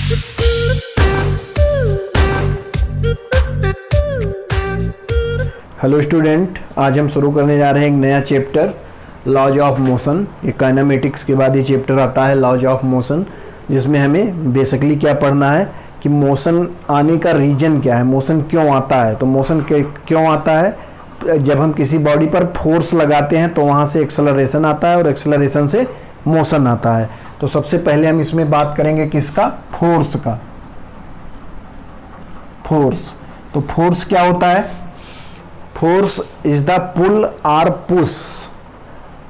Hello student, आज हम शुरू करने जा रहे हैं एक नया चैप्टर लॉज ऑफ मोशन। ये काइनेमेटिक्स के बाद ये चैप्टर आता है लॉज ऑफ मोशन, जिसमें हमें बेसिकली क्या पढ़ना है कि मोशन आने का रीजन क्या है, मोशन क्यों आता है। तो मोशन क्यों आता है, जब हम किसी बॉडी पर फोर्स लगाते हैं तो वहाँ से एक्सेलरेशन आता है और एक्सेलरेशन से मोशन आता है। तो सबसे पहले हम इसमें बात करेंगे किसका, फोर्स का। फोर्स, तो फोर्स क्या होता है, फोर्स इज द पुल और push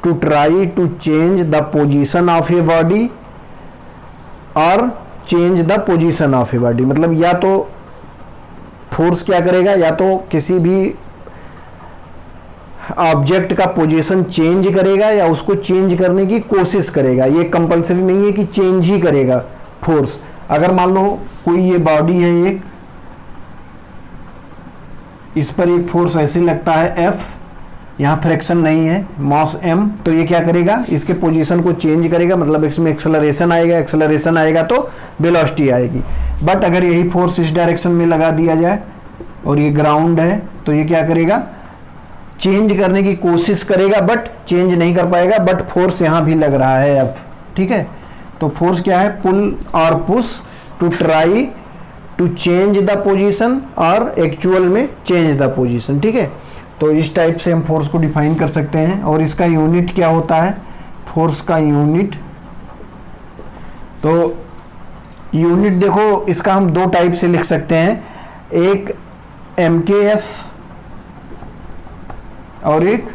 to try to change the position of a body और change the position of a body. मतलब या तो फोर्स क्या करेगा, या तो किसी भी ऑब्जेक्ट का पोजीशन चेंज करेगा या उसको चेंज करने की कोशिश करेगा। ये कंपलसरी नहीं है कि चेंज ही करेगा फोर्स। अगर मान लो कोई ये बॉडी है एक, इस पर एक फोर्स ऐसे लगता है F, यहाँ फ्रैक्शन नहीं है, मास M, तो ये क्या करेगा, इसके पोजीशन को चेंज करेगा। मतलब इसमें एक्सेलरेशन आएगा, एक्सेलरेशन आएगा तो वेलोसिटी आएगी। बट अगर यही फोर्स इस डायरेक्शन में लगा दिया जाए और ये ग्राउंड है तो ये क्या करेगा, चेंज करने की कोशिश करेगा बट चेंज नहीं कर पाएगा। बट फोर्स यहाँ भी लग रहा है अब, ठीक है। तो फोर्स क्या है, पुल और push to try to change the position और एक्चुअल में चेंज द पोजीशन, ठीक है। तो इस टाइप से हम फोर्स को डिफाइन कर सकते हैं। और इसका यूनिट क्या होता है, फोर्स का यूनिट, तो यूनिट देखो इसका हम दो टाइप से लिख सकते हैं, एक MKS और एक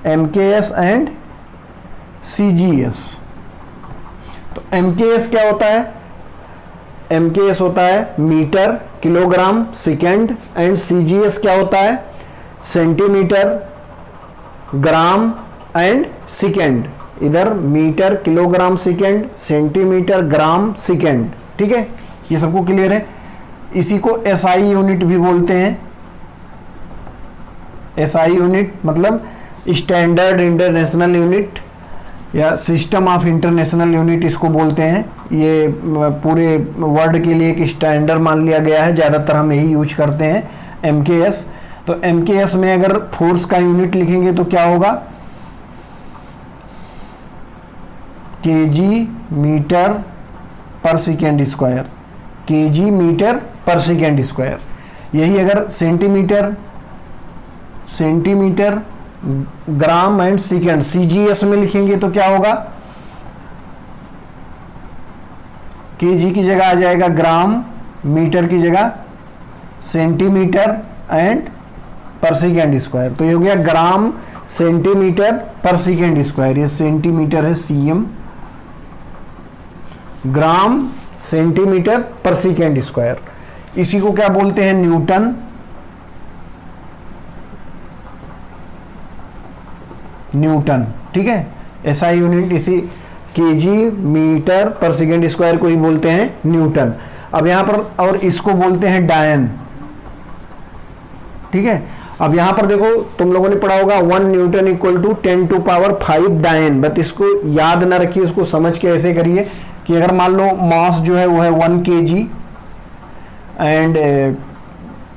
MKS एंड CGS। तो MKS क्या होता है, MKS होता है metre, kilogram, second, and CGS क्या होता है, सेंटीमीटर, ग्राम एंड सेकेंड। इधर metre, kilogram, second, centimetre, gram, second, ठीक है। ये सबको क्लियर है। इसी को SI यूनिट भी बोलते हैं। SI यूनिट मतलब स्टैंडर्ड इंटरनेशनल यूनिट या सिस्टम ऑफ इंटरनेशनल यूनिट इसको बोलते हैं। ये पूरे वर्ल्ड के लिए एक स्टैंडर्ड मान लिया गया है, ज़्यादातर हम यही यूज करते हैं MKS। तो MKS में अगर फोर्स का यूनिट लिखेंगे तो क्या होगा, kg metre per second square, kg metre per second square. यही अगर centimetre, gram and second CGS में लिखेंगे तो क्या होगा, kg की जगह आ जाएगा ग्राम, मीटर की जगह सेंटीमीटर एंड पर सेकेंड स्क्वायर। तो ये हो गया ग्राम सेंटीमीटर पर सेकेंड स्क्वायर। ये सेंटीमीटर है CM, ग्राम सेंटीमीटर पर सेकेंड स्क्वायर। इसी को क्या बोलते हैं, न्यूटन। न्यूटन, ठीक है। SI यूनिट इसी kg metre per second square को ही बोलते हैं न्यूटन। अब यहां पर और इसको बोलते हैं डायन, ठीक है। अब यहां पर देखो तुम लोगों ने पढ़ा होगा 1 न्यूटन इक्वल टू 10⁵ डायन। बट इसको याद ना रखिए, उसको समझ के ऐसे करिए कि अगर मान लो मास जो है वो है 1 kg एंड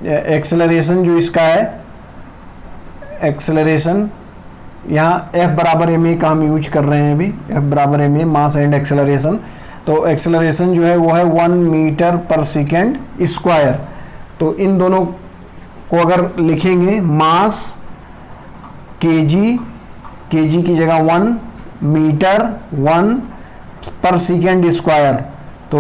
एक्सेलरेशन जो इसका है, एक्सेलरेशन यहाँ F बराबर ma का हम यूज कर रहे हैं अभी, F बराबर ma, मास एंड एक्सेलरेशन। तो एक्सेलरेशन जो है वो है 1 मीटर पर सेकेंड स्क्वायर। तो इन दोनों को अगर लिखेंगे, मास kg की जगह 1 मीटर 1 पर सेकेंड स्क्वायर, तो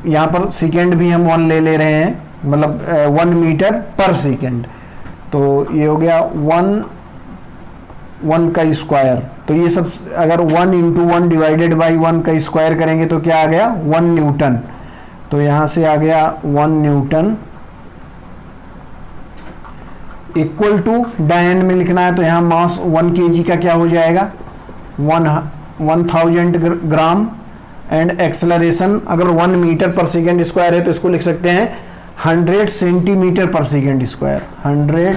यहाँ पर सेकेंड भी हम 1 ले रहे हैं, मतलब 1 मीटर पर सेकेंड। तो ये हो गया 1 का स्क्वायर। तो ये सब अगर 1 × 1 डिवाइडेड बाई 1 का स्क्वायर करेंगे तो क्या आ गया, 1 न्यूटन। तो यहाँ से आ गया 1 न्यूटन इक्वल टू, डायन में लिखना है तो यहाँ मास 1 kg का क्या हो जाएगा, 1000 ग्राम एंड एक्सेलरेशन अगर 1 मीटर पर सेकेंड स्क्वायर है तो इसको लिख सकते हैं 100 सेंटीमीटर पर सेकेंड स्क्वायर, 100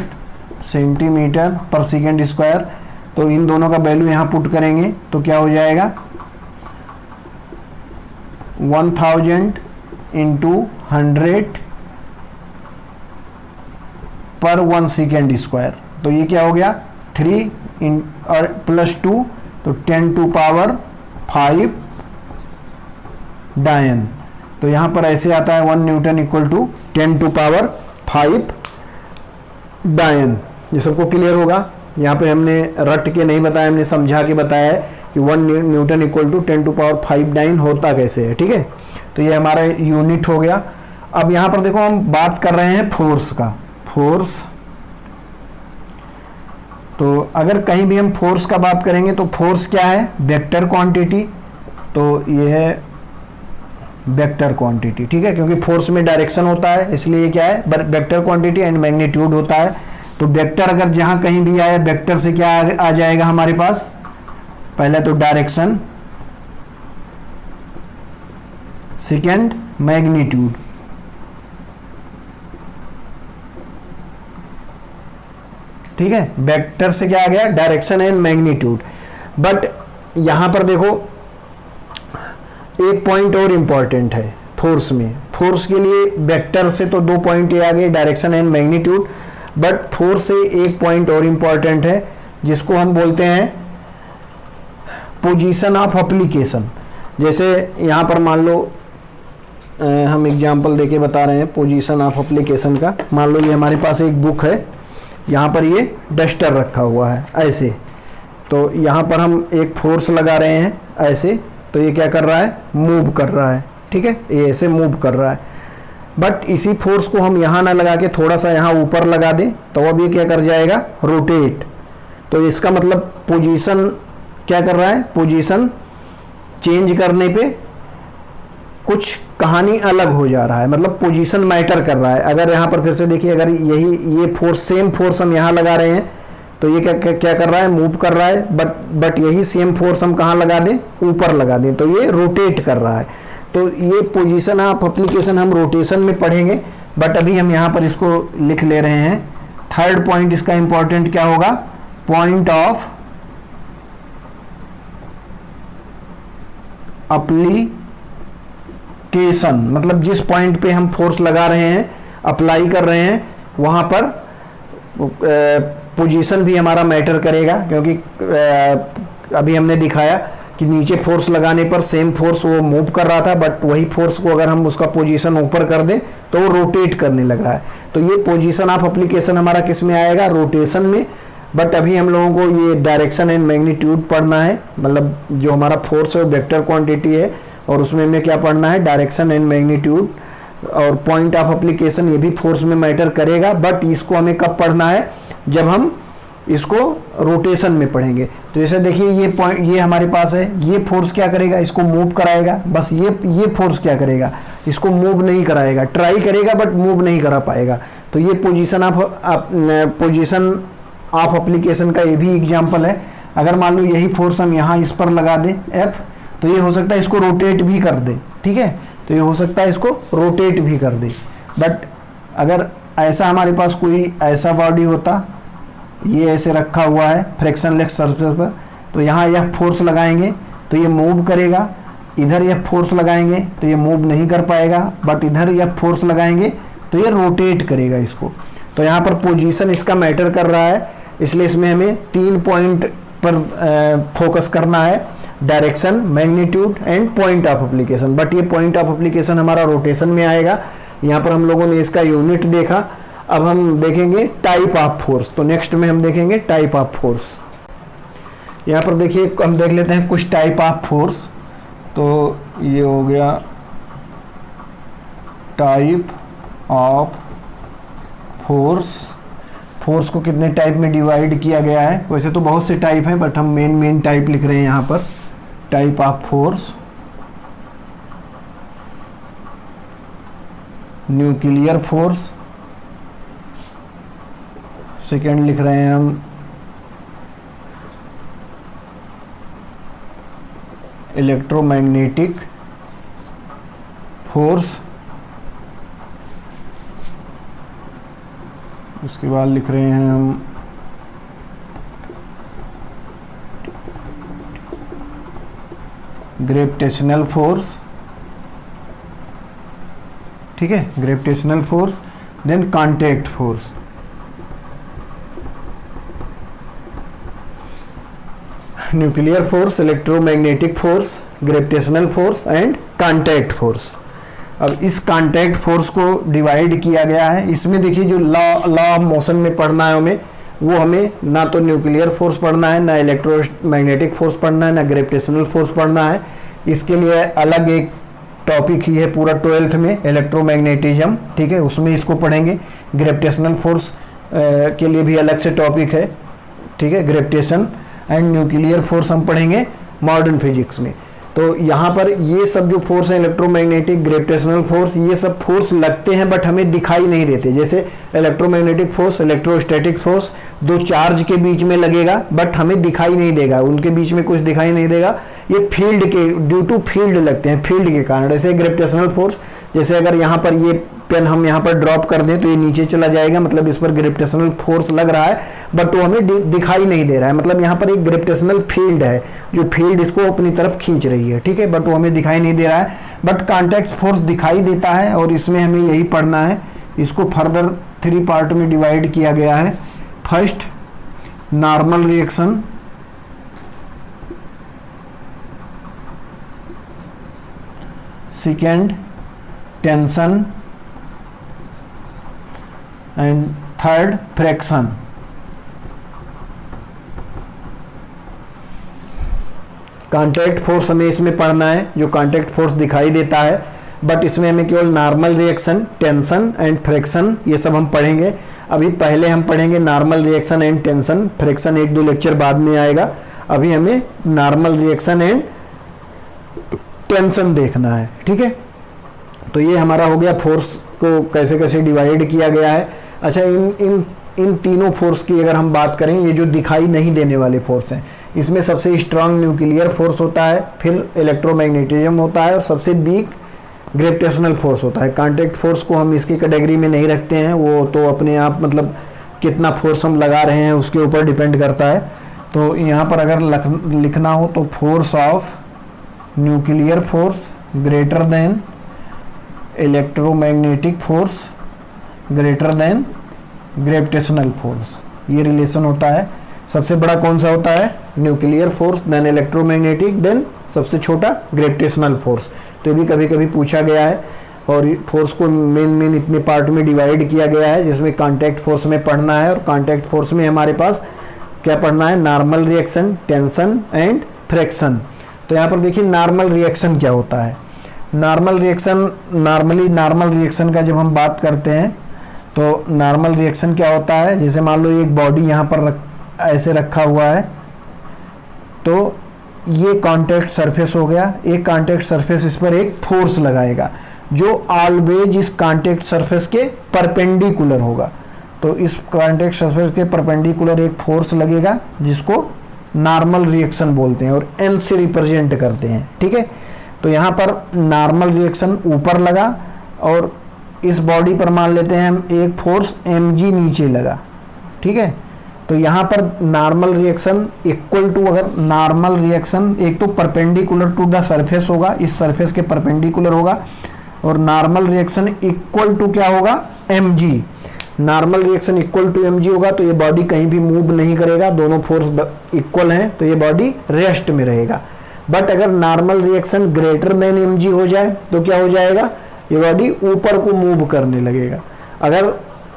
सेंटीमीटर पर सेकेंड स्क्वायर। तो इन दोनों का वैल्यू यहाँ पुट करेंगे तो क्या हो जाएगा, 1000 इंटू 100 पर 1 सेकेंड स्क्वायर। तो ये क्या हो गया 3 और +2 तो 10 टू पावर 5 डायन। तो यहाँ पर ऐसे आता है 1 newton equal to 10 to power 5 dyne. ये सबको क्लियर होगा। यहाँ पे हमने रट के नहीं बताया, हमने समझा के बताया है कि 1 newton equal to 10 to power 5 dyne होता कैसे है। ठीक है, तो ये हमारा यूनिट हो गया। अब यहाँ पर देखो हम बात कर रहे हैं फोर्स का। फोर्स, तो अगर कहीं भी हम फोर्स का बात करेंगे तो फोर्स क्या है, वेक्टर क्वांटिटी। तो ये है वेक्टर क्वांटिटी, ठीक है, क्योंकि फोर्स में डायरेक्शन होता है इसलिए ये क्या है वेक्टर क्वांटिटी एंड मैग्नीट्यूड होता है। तो वेक्टर अगर जहां कहीं भी आए, वेक्टर से क्या आ जाएगा हमारे पास, पहले तो डायरेक्शन, सेकेंड मैग्नीट्यूड। ठीक है, वेक्टर से क्या आ गया डायरेक्शन एंड मैग्नीट्यूड। बट यहां पर देखो एक पॉइंट और इंपॉर्टेंट है फोर्स में। फोर्स के लिए वेक्टर से तो 2 पॉइंट आ गए direction and magnitude, but force से एक पॉइंट और इंपॉर्टेंट है जिसको हम बोलते हैं पोजीशन ऑफ एप्लीकेशन। जैसे यहाँ पर मान लो हम एग्जांपल देके बता रहे हैं पोजीशन ऑफ एप्लीकेशन का। मान लो ये हमारे पास एक बुक है, यहाँ पर ये डस्टर रखा हुआ है ऐसे, तो यहाँ पर हम एक फोर्स लगा रहे हैं ऐसे, तो ये क्या कर रहा है मूव कर रहा है। ठीक है, ये ऐसे मूव कर रहा है। बट इसी फोर्स को हम यहाँ ना लगा के थोड़ा सा यहाँ ऊपर लगा दें तो अब ये क्या कर जाएगा रोटेट। तो इसका मतलब पोजीशन क्या कर रहा है, पोजीशन चेंज करने पे कुछ कहानी अलग हो जा रहा है, मतलब पोजीशन मैटर कर रहा है। अगर यहाँ पर फिर से देखिए, अगर ये फोर्स सेम फोर्स हम यहाँ लगा रहे हैं तो ये क्या कर रहा है मूव कर रहा है, बट यही सेम फोर्स हम कहाँ लगा दें ऊपर लगा दें तो ये रोटेट कर रहा है। तो ये पोजीशन ऑफ एप्लीकेशन हम रोटेशन में पढ़ेंगे, बट अभी हम यहाँ पर इसको लिख ले रहे हैं। थर्ड पॉइंट इसका इंपॉर्टेंट क्या होगा, पॉइंट ऑफ एप्लीकेशन, मतलब जिस पॉइंट पे हम फोर्स लगा रहे हैं अप्लाई कर रहे हैं वहाँ पर पोजीशन भी हमारा मैटर करेगा। क्योंकि अभी हमने दिखाया कि नीचे फोर्स लगाने पर सेम फोर्स वो मूव कर रहा था, बट वही फोर्स को अगर हम उसका पोजीशन ऊपर कर दें तो वो रोटेट करने लग रहा है। तो ये पोजीशन ऑफ एप्लीकेशन हमारा किस में आएगा, रोटेशन में। बट अभी हम लोगों को ये डायरेक्शन एंड मैग्नीट्यूड पढ़ना है, मतलब जो हमारा फोर्स है वेक्टर क्वांटिटी है और उसमें हमें क्या पढ़ना है डायरेक्शन एंड मैग्नीट्यूड। और पॉइंट ऑफ एप्लीकेशन ये भी फोर्स में मैटर करेगा, बट इसको हमें कब पढ़ना है, जब हम इसको रोटेशन में पढ़ेंगे। तो जैसे देखिए ये पॉइंट ये हमारे पास है, ये फोर्स क्या करेगा इसको मूव कराएगा, बस ये फोर्स क्या करेगा इसको मूव नहीं कराएगा, ट्राई करेगा बट मूव नहीं करा पाएगा। तो ये पोजीशन ऑफ एप्लीकेशन का ये भी एग्जांपल है। अगर मान लो यही फोर्स हम यहाँ इस पर लगा दें F, तो ये हो सकता है इसको रोटेट भी कर दे। ठीक है, तो ये हो सकता है इसको रोटेट भी कर दे। बट अगर ऐसा हमारे पास कोई ऐसा बॉडी होता, ये ऐसे रखा हुआ है फ्रिक्शनलेस सरफेस पर, तो यहाँ यह फोर्स लगाएंगे तो ये मूव करेगा, इधर यह फोर्स लगाएंगे तो ये मूव नहीं कर पाएगा, बट इधर यह फोर्स लगाएंगे तो ये रोटेट करेगा इसको। तो यहाँ पर पोजीशन इसका मैटर कर रहा है, इसलिए इसमें हमें 3 पॉइंट पर फोकस करना है, direction, magnitude and point of application. But ये पॉइंट ऑफ एप्लीकेशन हमारा रोटेशन में आएगा। यहाँ पर हम लोगों ने इसका यूनिट देखा। अब हम देखेंगे टाइप ऑफ फोर्स। तो नेक्स्ट में हम देखेंगे टाइप ऑफ फोर्स। यहाँ पर देखिए हम देख लेते हैं कुछ टाइप ऑफ फोर्स। तो ये हो गया टाइप ऑफ फोर्स। फोर्स को कितने टाइप में डिवाइड किया गया है, वैसे तो बहुत से टाइप हैं बट हम मेन टाइप लिख रहे हैं यहाँ पर। Type of force, nuclear force, second लिख रहे हैं हम इलेक्ट्रोमैग्नेटिक फोर्स, उसके बाद लिख रहे हैं हम ग्रेविटेशनल फोर्स, ठीक है, gravitational force, then contact force. Nuclear force, electromagnetic force, gravitational force and contact force. अब इस कांटेक्ट फोर्स को डिवाइड किया गया है। इसमें देखिए जो लॉ ऑफ मोशन में पढ़ना है हमें, वो हमें ना तो न्यूक्लियर फोर्स पढ़ना है, ना इलेक्ट्रोमैग्नेटिक फोर्स पढ़ना है, ना ग्रेविटेशनल फोर्स पढ़ना है। इसके लिए अलग एक टॉपिक ही है पूरा 12th में, इलेक्ट्रोमैग्नेटिज्म, ठीक है, उसमें इसको पढ़ेंगे। ग्रेविटेशनल फोर्स के लिए भी अलग से टॉपिक है, ठीक है, ग्रेविटेशन एंड न्यूक्लियर फोर्स हम पढ़ेंगे मॉडर्न फिजिक्स में। तो यहाँ पर ये सब जो फोर्स है, इलेक्ट्रोमैग्नेटिक, ग्रेविटेशनल फोर्स, ये सब फोर्स लगते हैं बट हमें दिखाई नहीं देते। जैसे इलेक्ट्रोमैग्नेटिक फोर्स, इलेक्ट्रोस्टैटिक फोर्स, दो चार्ज के बीच में लगेगा बट हमें दिखाई नहीं देगा, उनके बीच में कुछ दिखाई नहीं देगा। ये फील्ड के ड्यू टू फील्ड लगते हैं, फील्ड के कारण। जैसे ग्रेविटेशनल फोर्स, जैसे अगर यहाँ पर ये पेन हम यहाँ पर ड्रॉप कर दें तो ये नीचे चला जाएगा, मतलब इस पर ग्रेविटेशनल फोर्स लग रहा है बट वो हमें दिखाई नहीं दे रहा है। मतलब यहाँ पर एक ग्रेविटेशनल फील्ड है, जो फील्ड इसको अपनी तरफ खींच रही है, ठीक है, बट वो हमें दिखाई नहीं दे रहा है। बट कांटेक्ट फोर्स दिखाई देता है और इसमें हमें यही पढ़ना है। इसको फर्दर 3 पार्ट में डिवाइड किया गया है। First, normal reaction, second, tension and third, fraction. Contact force हमें इसमें पढ़ना है, जो कांटेक्ट फोर्स दिखाई देता है, बट इसमें हमें केवल normal reaction, tension and fraction ये सब हम पढ़ेंगे। अभी पहले हम पढ़ेंगे normal reaction and tension, fraction 1-2 lecture बाद में आएगा। अभी हमें नॉर्मल रिएक्शन एंड टेंशन देखना है, ठीक है। तो ये हमारा हो गया फोर्स को कैसे कैसे डिवाइड किया गया है। अच्छा, इन तीनों फोर्स की अगर हम बात करें, ये जो दिखाई नहीं देने वाले फोर्स हैं, इसमें सबसे स्ट्रांग न्यूक्लियर फोर्स होता है, फिर इलेक्ट्रोमैग्नेटिज्म होता है और सबसे वीक ग्रेविटेशनल फोर्स होता है। कांटेक्ट फोर्स को हम इसकी कैटेगरी में नहीं रखते हैं, वो तो अपने आप मतलब कितना फोर्स हम लगा रहे हैं उसके ऊपर डिपेंड करता है। तो यहाँ पर अगर लिखना हो तो force of nuclear force greater than electromagnetic force greater than gravitational force, ये रिलेशन होता है। सबसे बड़ा कौन सा होता है? Nuclear force, then electromagnetic, then सबसे छोटा ग्रेविटेशनल फोर्स। तो ये भी कभी कभी पूछा गया है। और फोर्स को मेन इतने पार्ट में डिवाइड किया गया है, जिसमें कांटेक्ट फोर्स में पढ़ना है। और कांटेक्ट फोर्स में हमारे पास क्या पढ़ना है? Normal reaction, tension and fraction. तो यहाँ पर देखिए नॉर्मल रिएक्शन क्या होता है। नॉर्मल रिएक्शन, नॉर्मल रिएक्शन का जब हम बात करते हैं तो नॉर्मल रिएक्शन क्या होता है, जैसे मान लो एक बॉडी यहाँ पर ऐसे रखा हुआ है, तो ये कांटेक्ट सरफेस हो गया। एक कांटेक्ट सरफेस, इस पर एक फोर्स लगाएगा जो ऑलवेज इस कांटेक्ट सरफेस के परपेंडिकुलर होगा। तो इस कांटेक्ट सरफेस के परपेंडिकुलर एक फोर्स लगेगा जिसको नॉर्मल रिएक्शन बोलते हैं और एन से रिप्रेजेंट करते हैं, ठीक है। तो यहाँ पर नॉर्मल रिएक्शन ऊपर लगा और इस बॉडी पर मान लेते हैं हम एक फोर्स mg नीचे लगा, ठीक है। तो यहाँ पर नॉर्मल रिएक्शन इक्वल टू, अगर नॉर्मल रिएक्शन एक तो परपेंडिकुलर टू द सरफेस होगा, इस सरफेस के परपेंडिकुलर होगा, और नॉर्मल रिएक्शन इक्वल टू क्या होगा? mg। Normal reaction equal to mg होगा तो ये बॉडी कहीं भी मूव नहीं करेगा, दोनों फोर्स इक्वल हैं तो ये बॉडी रेस्ट में रहेगा। बट अगर normal reaction greater than mg हो जाए तो क्या हो जाएगा? ये बॉडी ऊपर को मूव करने लगेगा। अगर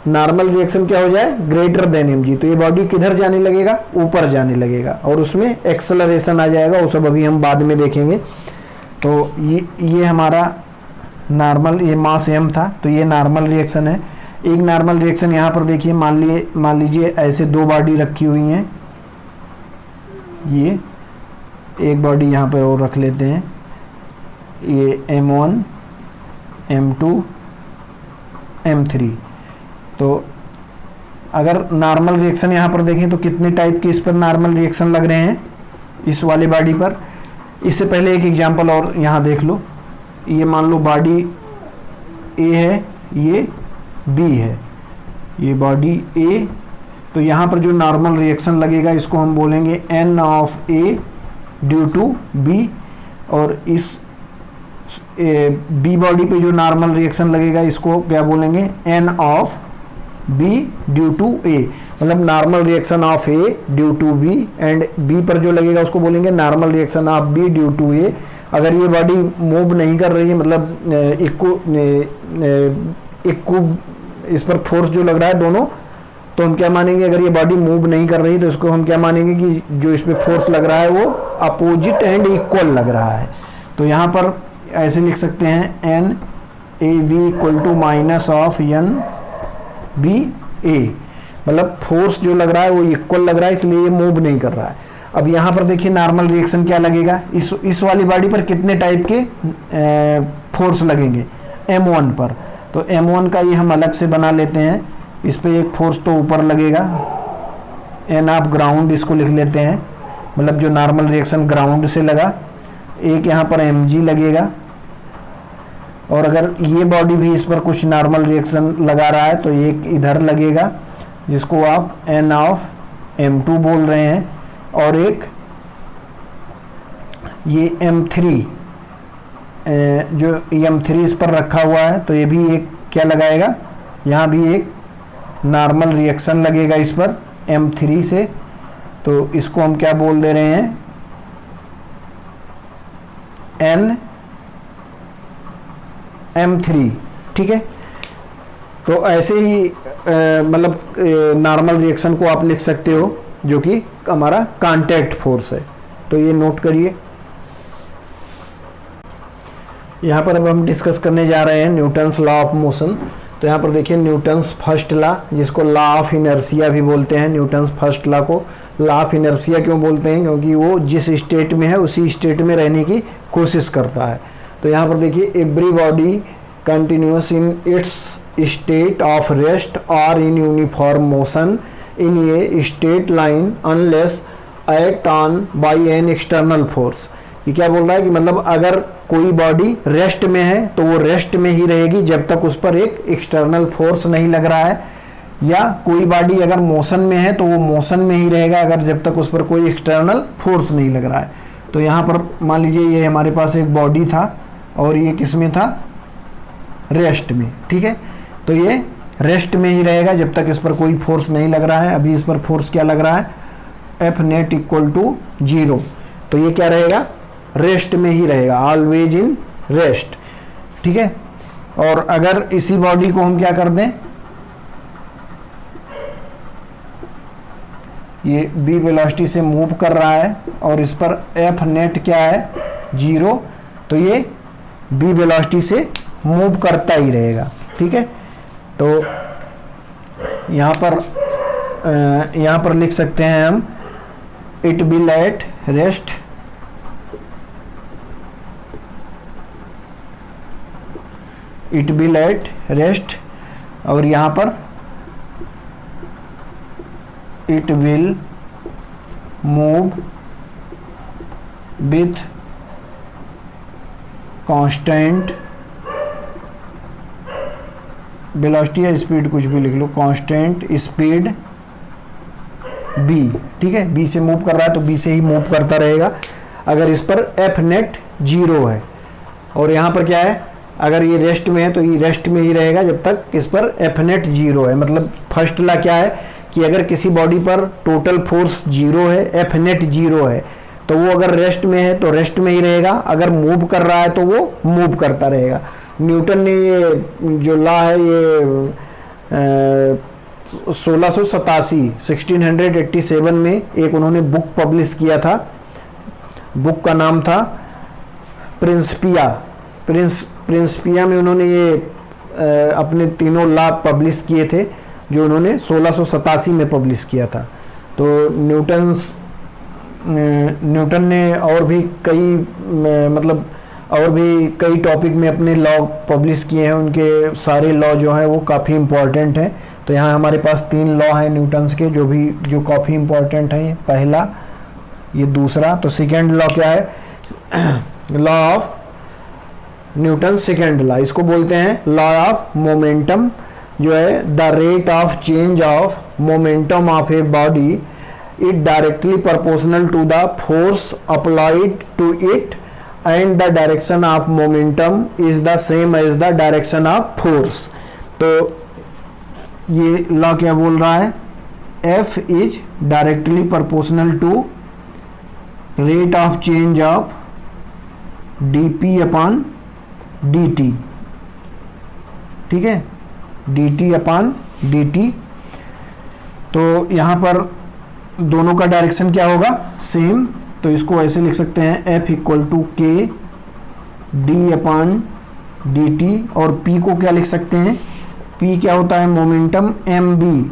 नॉर्मल रिएक्शन क्या हो जाए? ग्रेटर देन mg, तो ये बॉडी किधर जाने लगेगा? ऊपर जाने लगेगा और उसमें एक्सेलरेशन आ जाएगा। वो सब अभी हम बाद में देखेंगे। तो ये हमारा नॉर्मल, ये मास m था, तो ये नॉर्मल रिएक्शन है। एक नॉर्मल रिएक्शन यहाँ पर देखिए, मान लीजिए ऐसे दो बॉडी रखी हुई हैं, ये एक बॉडी यहाँ पे और रख लेते हैं, ये m1 m2 m3। तो अगर नॉर्मल रिएक्शन यहाँ पर देखें तो कितने टाइप के इस पर नॉर्मल रिएक्शन लग रहे हैं इस वाले बॉडी पर। इससे पहले एक एग्जांपल और यहाँ देख लो। ये मान लो बॉडी ए है, ये बी है, ये बॉडी ए। तो यहाँ पर जो नॉर्मल रिएक्शन लगेगा इसको हम बोलेंगे n of A due to b. और इस बी बॉडी पे जो नॉर्मल रिएक्शन लगेगा इसको क्या बोलेंगे, N of B due to A, मतलब normal reaction of A due to B, and B पर जो लगेगा उसको बोलेंगे normal reaction of B due to A. अगर ये बॉडी मूव नहीं कर रही है, मतलब इक्को इस पर फोर्स जो लग रहा है दोनों, तो हम क्या मानेंगे, अगर ये बॉडी मूव नहीं कर रही तो इसको हम क्या मानेंगे कि जो इस पर फोर्स लग रहा है वो अपोजिट एंड इक्वल लग रहा है। तो यहाँ पर ऐसे लिख सकते हैं N A B equal to minus of N B A, मतलब फोर्स जो लग रहा है वो इक्वल लग रहा है, इसलिए ये मूव नहीं कर रहा है। अब यहाँ पर देखिए नॉर्मल रिएक्शन क्या लगेगा, इस वाली बॉडी पर कितने टाइप के फोर्स लगेंगे, M1 पर। तो M1 का ये हम अलग से बना लेते हैं, इस पर एक फोर्स तो ऊपर लगेगा, एन ऑफ ग्राउंड इसको लिख लेते हैं, मतलब जो नॉर्मल रिएक्शन ग्राउंड से लगा। एक यहाँ पर mg लगेगा, और अगर ये बॉडी भी इस पर कुछ नॉर्मल रिएक्शन लगा रहा है तो एक इधर लगेगा जिसको आप n ऑफ m2 बोल रहे हैं, और एक ये m3 जो m3 इस पर रखा हुआ है, तो ये भी एक क्या लगाएगा, यहाँ भी एक नॉर्मल रिएक्शन लगेगा इस पर m3 से, तो इसको हम क्या बोल दे रहे हैं, n m3, ठीक है। तो ऐसे ही मतलब नॉर्मल रिएक्शन को आप लिख सकते हो जो कि हमारा कांटेक्ट फोर्स है, तो ये नोट करिए। यहाँ पर अब हम डिस्कस करने जा रहे हैं न्यूटन्स लॉ ऑफ मोशन। तो यहाँ पर देखिए न्यूटन्स फर्स्ट लॉ, जिसको लॉ ऑफ इनर्शिया भी बोलते हैं। न्यूटन्स फर्स्ट लॉ को लॉ ऑफ इनर्शिया क्यों बोलते हैं, क्योंकि वो जिस स्टेट में है उसी स्टेट में रहने की कोशिश करता है। तो यहाँ पर देखिए every body continues in its state of rest और in uniform motion in a straight line unless act on by an external force. ये क्या बोल रहा है कि मतलब अगर कोई बॉडी रेस्ट में है तो वो रेस्ट में ही रहेगी जब तक उस पर एक एक्सटर्नल फोर्स नहीं लग रहा है, या कोई बॉडी अगर मोशन में है तो वो मोशन में ही रहेगा अगर जब तक उस पर कोई एक्सटर्नल फोर्स नहीं लग रहा है। तो यहाँ पर मान लीजिए ये हमारे पास एक बॉडी था और ये किस में था, रेस्ट में, ठीक है। तो ये रेस्ट में ही रहेगा जब तक इस पर कोई फोर्स नहीं लग रहा है। अभी इस पर फोर्स क्या लग रहा है, एफ नेट इक्वल टू 0, तो ये क्या रहेगा, रेस्ट में ही रहेगा, ऑलवेज इन रेस्ट, ठीक है। और अगर इसी बॉडी को हम क्या कर दें, ये बी वेलोसिटी से मूव कर रहा है और इस पर एफ नेट क्या है, 0, तो ये बी वेलोसिटी से मूव करता ही रहेगा, ठीक है। तो यहाँ पर लिख सकते हैं हम it will at rest it will at rest, और यहाँ पर it will move with constant velocity या स्पीड, कुछ भी लिख लो, कांस्टेंट स्पीड बी, ठीक है। बी से मूव कर रहा है तो बी से ही मूव करता रहेगा अगर इस पर एफ नेट 0 है। और यहाँ पर क्या है, अगर ये रेस्ट में है तो ये रेस्ट में ही रहेगा जब तक इस पर एफ नेट 0 है। मतलब फर्स्ट लॉ क्या है कि अगर किसी बॉडी पर टोटल फोर्स 0 है, एफ नेट 0 है, तो वो अगर रेस्ट में है तो रेस्ट में ही रहेगा, अगर मूव कर रहा है तो वो मूव करता रहेगा। न्यूटन ने ये जो लॉ है ये 1687 में एक उन्होंने बुक पब्लिश किया था। बुक का नाम था प्रिंसिपिया। प्रिंसिपिया में उन्होंने ये अपने तीनों लॉ पब्लिश किए थे जो उन्होंने 1687 में पब्लिश किया था। तो न्यूटन ने और भी कई टॉपिक में अपने लॉ पब्लिश किए हैं। उनके सारे लॉ जो हैं वो काफ़ी इम्पोर्टेंट हैं। तो यहाँ हमारे पास 3 लॉ हैं न्यूटन्स के जो काफ़ी इम्पोर्टेंट हैं। पहला, ये दूसरा। तो सेकेंड लॉ क्या है, law of Newton second law, इसको बोलते हैं लॉ ऑफ मोमेंटम, जो है the rate of change of momentum of a body it directly proportional to the force applied to it and the direction of momentum is the same as the direction of force. तो ये law क्या बोल रहा है, F is directly proportional to rate of change of dp upon dt, ठीक है, dt upon dt। तो यहाँ पर दोनों का डायरेक्शन क्या होगा, सेम। तो इसको ऐसे लिख सकते हैं F इक्वल टू के डी अपॉन डी टी, और P को क्या लिख सकते हैं, P क्या होता है मोमेंटम mb,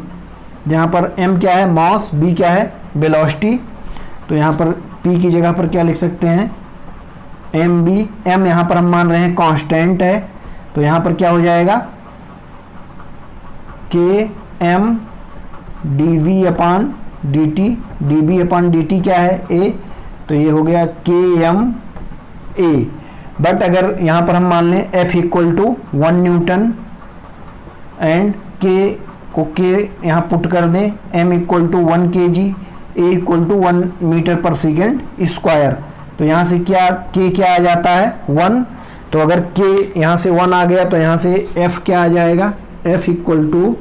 जहाँ पर m क्या है मास, b क्या है वेलोसिटी। तो यहाँ पर P की जगह पर क्या लिख सकते हैं mb, m यहाँ पर हम मान रहे हैं कांस्टेंट है, तो यहाँ पर क्या हो जाएगा के m dv upon dt, dv upon dt क्या है a, तो ये हो गया के एम ए। बट अगर यहाँ पर हम मान लें F equal to 1 newton and k को के यहाँ पुट कर दें, m equal to 1 kg, a equal to 1 metre per second square, तो यहाँ से क्या k क्या आ जाता है 1। तो अगर k यहाँ से 1 आ गया तो यहाँ से F क्या आ जाएगा, F equal to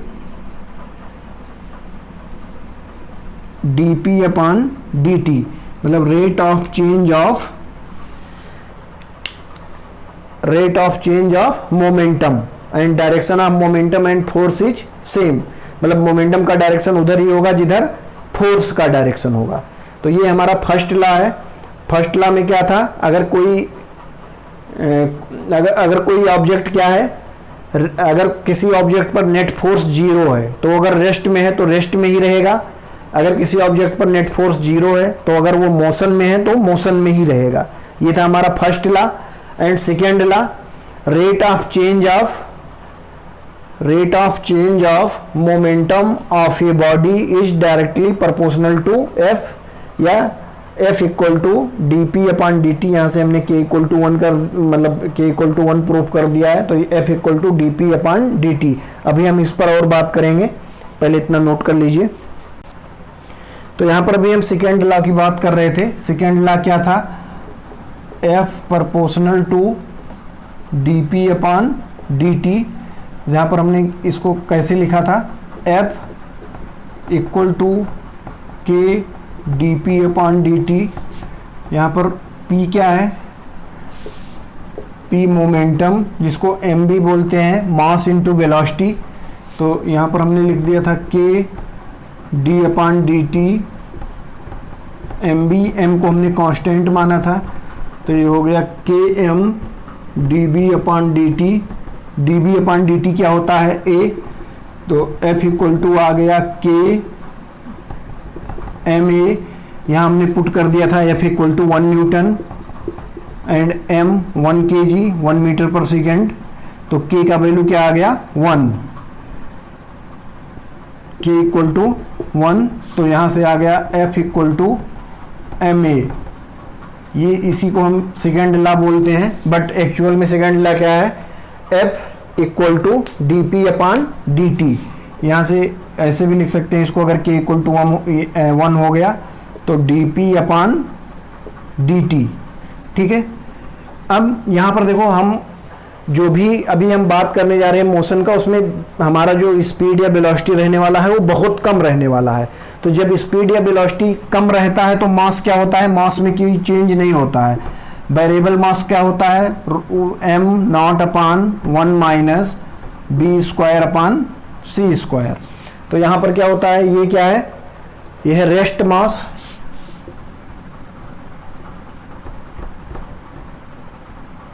dp upon dt, मतलब rate of change of momentum and direction of momentum and force is same, मतलब मोमेंटम का डायरेक्शन उधर ही होगा जिधर फोर्स का डायरेक्शन होगा। तो ये हमारा फर्स्ट लॉ है। फर्स्ट लॉ में क्या था, अगर कोई ऑब्जेक्ट क्या है, अगर किसी ऑब्जेक्ट पर नेट फोर्स 0 है तो अगर रेस्ट में है तो रेस्ट में ही रहेगा, अगर किसी ऑब्जेक्ट पर नेट फोर्स 0 है तो अगर वो मोशन में है तो मोशन में ही रहेगा। ये था हमारा first law. And second law, rate of change of momentum of a body is directly proportional to F, या F equal to dp upon dt। यहाँ से हमने k इक्वल टू 1 कर, मतलब k इक्वल टू 1 प्रूफ कर दिया है, तो F equal to dp upon dt। अभी हम इस पर और बात करेंगे, पहले इतना नोट कर लीजिए। तो यहाँ पर अभी हम सेकेंड लॉ की बात कर रहे थे। सेकेंड लॉ क्या था, F proportional to dp upon dt, जहाँ पर हमने इसको कैसे लिखा था, F equal to k dp upon dt। यहाँ पर P क्या है, P मोमेंटम, जिसको mb बोलते हैं, मास इनटू वेलोसिटी। तो यहाँ पर हमने लिख दिया था k d upon d t, m v, m को हमने कांस्टेंट माना था, तो ये हो गया k m d v upon d t. D v upon d t क्या होता है ए, तो एफ इक्वल टू आ गया के एम ए, यहाँ हमने पुट कर दिया था F equal to 1 newton and m 1 kg 1 metre per second. तो के का वैल्यू क्या आ गया 1, के इक्वल टू 1, तो यहाँ से आ गया F equal to m a. ये इसी को हम सेकेंड लॉ बोलते हैं, बट एक्चुअल में सेकेंड लॉ क्या है, F equal to d p upon d t. यहाँ से ऐसे भी लिख सकते हैं इसको, अगर के इक्वल टू 1 हो गया तो d p upon d T, ठीक है। अब यहाँ पर देखो, हम जो भी अभी हम बात करने जा रहे हैं मोशन का, उसमें हमारा जो स्पीड या वेलोसिटी रहने वाला है वो बहुत कम रहने वाला है। तो जब स्पीड या वेलोसिटी कम रहता है तो मास क्या होता है, मास में कोई चेंज नहीं होता है। वेरिएबल मास क्या होता है, m not upon 1 minus v square upon c square. तो यहाँ पर क्या होता है, ये क्या है, ये है रेस्ट मास,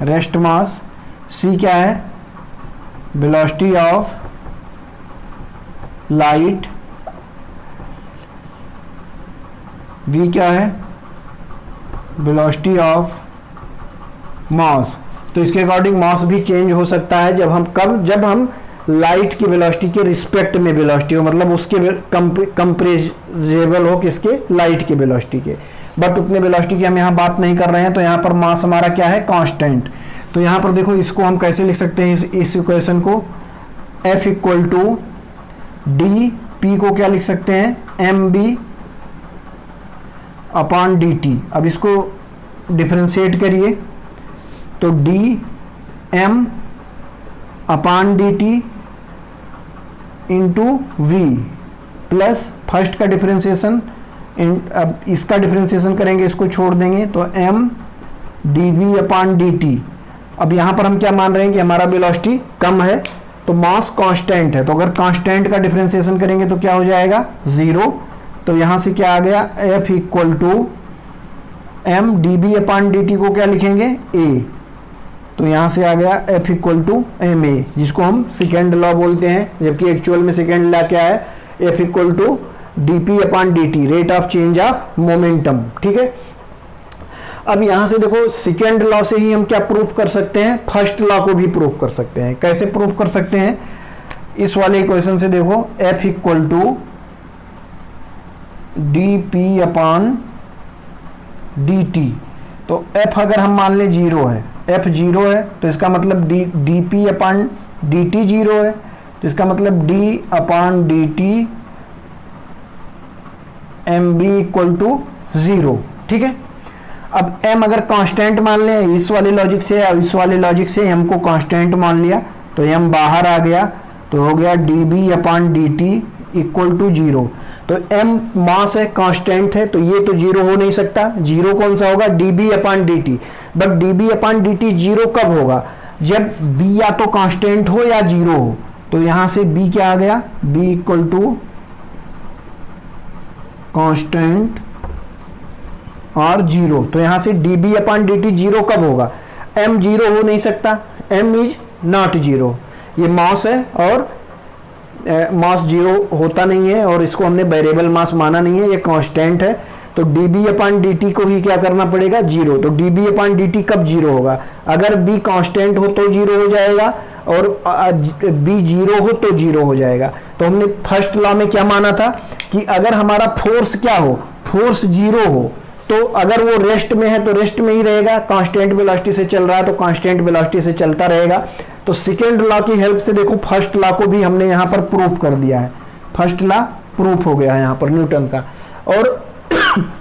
रेस्ट मास। सी क्या है, वेलोसिटी ऑफ लाइट। वी क्या है, वेलोसिटी ऑफ मास। तो इसके अकॉर्डिंग मास भी चेंज हो सकता है जब हम लाइट की वेलोसिटी के रिस्पेक्ट में वेलोसिटी हो, मतलब उसके कंपेरेबल हो किसके, लाइट के वेलोसिटी के। बट उतने वेलोसिटी की हम यहाँ बात नहीं कर रहे हैं, तो यहाँ पर मास हमारा क्या है, कांस्टेंट। तो यहाँ पर देखो, इसको हम कैसे लिख सकते हैं, इस इक्वेशन को, F equal to d p को क्या लिख सकते हैं, m v upon d t. अब इसको डिफ्रेंशिएट करिए, तो d m upon d t into v plus first का डिफरेंशिएशन, अब इसका डिफरेंशिएशन करेंगे, इसको छोड़ देंगे तो m d v upon d t. अब यहाँ पर हम क्या मान रहे हैं कि हमारा वेलोसिटी कम है तो मास कांस्टेंट है, तो अगर कांस्टेंट का डिफरेंशिएशन करेंगे तो क्या हो जाएगा 0। तो यहाँ से क्या आ गया F equal to m d v upon d t को क्या लिखेंगे A, तो यहाँ से आ गया F equal to m a, जिसको हम सेकेंड लॉ बोलते हैं, जबकि एक्चुअल में सेकेंड लॉ क्या है F equal to d p upon d t, rate of change of momentum. ठीक है, अब यहाँ से देखो सेकेंड लॉ से ही हम क्या प्रूफ कर सकते हैं, फर्स्ट लॉ को भी प्रूफ कर सकते हैं। कैसे प्रूफ कर सकते हैं, इस वाले इक्वेशन से देखो F equal to d p upon d t, तो F अगर हम मान लें 0 है, F 0 है तो इसका मतलब d p upon d t 0 है, तो इसका मतलब d upon d t m v equal to 0। ठीक है, अब m अगर कांस्टेंट मान लें, इस वाले लॉजिक से या इस वाले लॉजिक से m को कांस्टेंट मान लिया तो m बाहर आ गया, तो हो गया d v upon d t equal to 0। तो m मास है, कांस्टेंट है, तो ये तो 0 हो नहीं सकता। 0 कौन सा होगा, d v upon d t. But d v upon d t 0 कब होगा, जब b या तो कांस्टेंट हो या 0 हो। तो यहां से b क्या आ गया, b इक्वल टू कांस्टेंट और 0। तो यहां से D v upon d t 0 कब होगा, m 0 हो नहीं सकता, m इज नॉट 0। ये मास है और मास 0 होता नहीं है और इसको हमने वेरिएबल मास माना नहीं है, ये कांस्टेंट है। तो D v upon d t को ही क्या करना पड़ेगा 0। तो D v upon d T कब 0 होगा, अगर b कांस्टेंट हो तो 0 हो जाएगा और b 0 हो तो 0 हो जाएगा। तो हमने फर्स्ट लॉ में क्या माना था कि अगर हमारा फोर्स क्या हो, फोर्स 0 हो, तो अगर वो रेस्ट में है तो रेस्ट में ही रहेगा, कांस्टेंट वेलोसिटी से चल रहा है तो कांस्टेंट वेलोसिटी से चलता रहेगा। तो सेकेंड लॉ की हेल्प से देखो फर्स्ट लॉ को भी हमने यहाँ पर प्रूफ कर दिया है, फर्स्ट लॉ प्रूफ हो गया है यहाँ पर न्यूटन का, और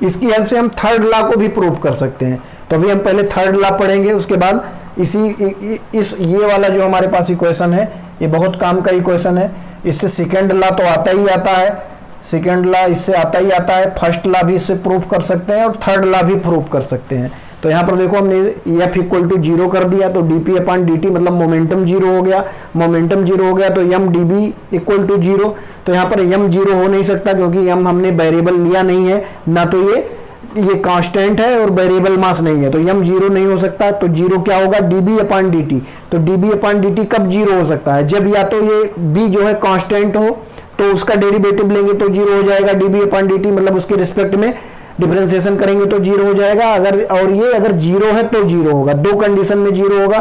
इसकी हेल्प से हम थर्ड लॉ को भी प्रूफ कर सकते हैं। तो अभी हम पहले थर्ड लॉ पढ़ेंगे, उसके बाद ये वाला जो हमारे पास इक्वेशन है ये बहुत काम का इक्वेशन है, इससे सेकेंड लॉ तो आता ही आता है, सेकेंड लॉ इससे आता ही आता है, फर्स्ट लॉ भी इससे प्रूफ कर सकते हैं और थर्ड लॉ भी प्रूफ कर सकते हैं। तो यहाँ पर देखो हमने F इक्वल टू 0 कर दिया, तो d p upon d t मतलब मोमेंटम 0 हो गया, मोमेंटम 0 हो गया तो m d v equal to 0। तो यहाँ पर m 0 हो नहीं सकता क्योंकि m हमने वेरिएबल लिया नहीं है, ना तो ये कांस्टेंट है और वेरिएबल मास नहीं है, तो m 0 नहीं हो सकता। तो 0 क्या होगा, d v upon d t. तो D v upon d T कब 0 हो सकता है, जब या तो ये b जो है कांस्टेंट हो तो उसका डेरिवेटिव लेंगे तो 0 हो जाएगा, D v upon d t मतलब उसके रिस्पेक्ट में डिफरेंशिएशन करेंगे तो 0 हो जाएगा, अगर और ये अगर 0 है तो 0 होगा, दो कंडीशन में 0 होगा।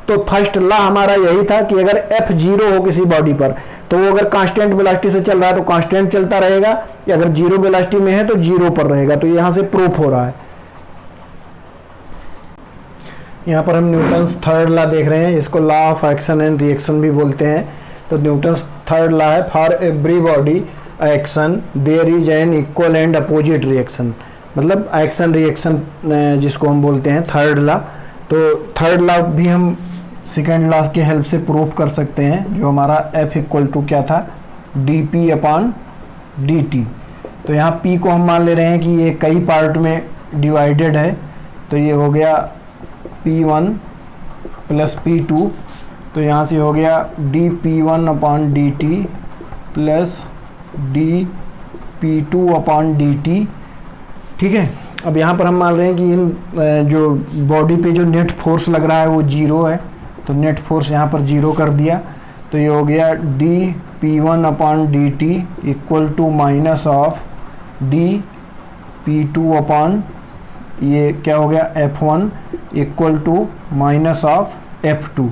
तो फर्स्ट लॉ हमारा यही था कि अगर F 0 हो किसी बॉडी पर तो वो अगर कांस्टेंट वेलोसिटी से चल रहा है तो कांस्टेंट चलता रहेगा, या अगर 0 वेलोसिटी में है तो 0 पर रहेगा। तो यहां से प्रूफ हो रहा है। यहाँ पर हम न्यूटन्स थर्ड लॉ देख रहे हैं, इसको law of action and reaction भी बोलते हैं। तो न्यूटन्स थर्ड लॉ है, for every body action there is an equal and opposite reaction, मतलब एक्शन रिएक्शन जिसको हम बोलते हैं थर्ड लॉ। तो थर्ड लॉ भी हम सेकेंड लॉ की हेल्प से प्रूफ कर सकते हैं, जो हमारा F इक्वल टू क्या था, D p upon d t. तो यहाँ P को हम मान ले रहे हैं कि ये कई पार्ट में डिवाइडेड है, तो ये हो गया P1 प्लस P2, तो यहाँ से हो गया d p one upon d T plus D p two अपान डी टी। ठीक है, अब यहाँ पर हम मान रहे हैं कि इन जो बॉडी पे जो नेट फोर्स लग रहा है वो 0 है, तो नेट फोर्स यहाँ पर 0 कर दिया, तो ये हो गया d p one upon d t equal to minus of d p two upon ये क्या हो गया F1 equal to minus of F2।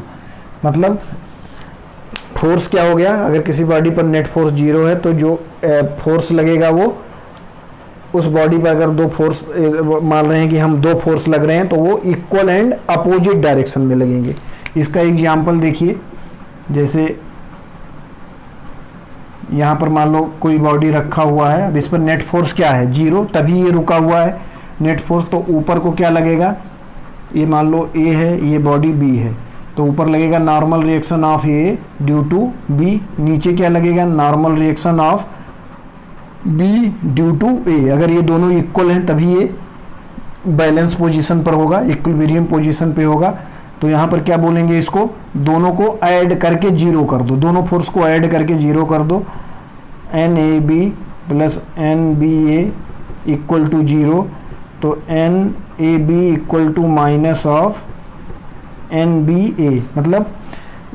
मतलब फोर्स क्या हो गया, अगर किसी बॉडी पर नेट फोर्स 0 है तो जो फोर्स लगेगा वो उस बॉडी पर, अगर दो फोर्स मान रहे हैं कि हम दो फोर्स लग रहे हैं तो वो इक्वल एंड अपोजिट डायरेक्शन में लगेंगे। इसका एग्जांपल देखिए, जैसे यहाँ पर मान लो कोई बॉडी रखा हुआ है, अब इस पर नेट फोर्स क्या है 0, तभी ये रुका हुआ है नेट फोर्स, तो ऊपर को क्या लगेगा ये मान लो ए है, ये बॉडी बी है, तो ऊपर लगेगा normal reaction of A due to B, नीचे क्या लगेगा normal reaction of B due to A. अगर ये दोनों इक्वल हैं तभी ये बैलेंस पोजीशन पर होगा, इक्विलिब्रियम पोजीशन पे होगा। तो यहाँ पर क्या बोलेंगे, इसको दोनों को ऐड करके जीरो कर दो, दोनों फोर्स को ऐड करके जीरो कर दो। N A B plus N B A equal to zero, तो N A B equal to minus of N B A, मतलब